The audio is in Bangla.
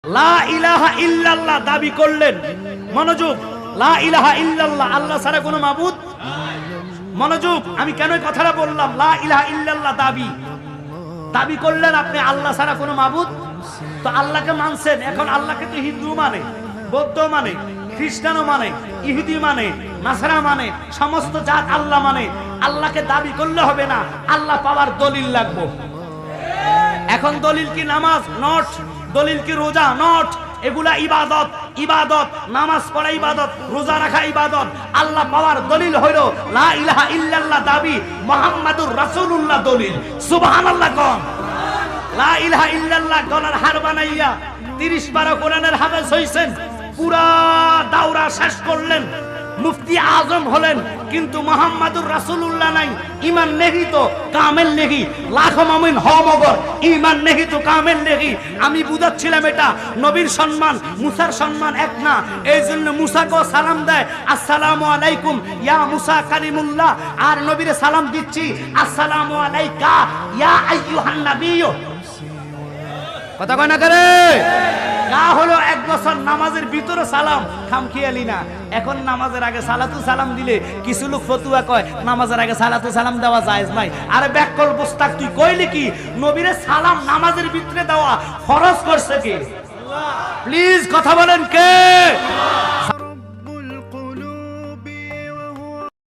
লা ইলাহা ইল্লাল্লাহ দাবি করলেন। মনোযোগ, লা ইলাহা ইল্লাল্লাহ, আল্লাহ ছাড়া কোনো মাবুদ। মনোযোগ, আমি কেন এই কথাটা বললাম? লা ইলাহা ইল্লাল্লাহ দাবি করলেন আপনি আল্লাহ ছাড়া কোনো মাবুদ। তো আল্লাহকে মানছেন, এখন আল্লাহকে তো হিন্দু মানে, বৌদ্ধ মানে, খ্রিস্টানও মানে, ইহুদি মানে, নাসারা মানে, সমস্ত জাত আল্লাহ মানে। আল্লাহকে দাবি করলে হবে না, আল্লাহ পাওয়ার দলিল লাগবে। এখন দলিল কি নামাজ? নট। দলিল কি রোজা? নট। এগুলা ইবাদত। ইবাদত, নামাজ পড়া ইবাদত, রোজা রাখা ইবাদত। আল্লাহ পাওয়ার দলিল হইল লা ইলাহা ইল্লাল্লাহ দাবি, মুহাম্মাদুর রাসূলুল্লাহ দলিল। সুবহানাল্লাহ কোন। লা ইলাহা ইল্লাল্লাহ গলার হার বানাইয়া 30-12 কোরআনের হাফেজ হইছেন, পুরা দাওরা শেষ করলেন, মুফতি আজম হলেন, কিন্তু মুহাম্মাদুর রাসূলুল্লাহ নাই। ঈমান নেহি তো কামেল নেহি, লাখো মুমিন হও মগর ঈমান নেহি তো কামেল নেহি। আমি বুঝাচ্ছিলাম এটা নবীর সম্মান মুসার সম্মান এক না, এই জন্য মুসাকে সালাম দেয় আসসালামু আলাইকুম ইয়া মুসা কালিমুল্লাহ, আর নবীরে সালাম দিচ্ছি আসসালামু আলাইকা ইয়া আইয়ুহান নাবিয়্যু। কথা কয় না করে? কা হলো 1 বছর নামাজের ভিতরে সালাম খামখিয়ালি না। এখন নামাজের আগে সালাতু সালাম দিলে কিছু লোক ফতুয়া কয় নামাজের আগে সালাতু সালাম দেওয়া জায়েজ নাই। আরে ব্যাকল বস্তাক, তুই কইলি কি নবীরে সালাম নামাজের ভিতরে দেওয়া ফরজ করছে কে? প্লিজ কথা বলেন কে?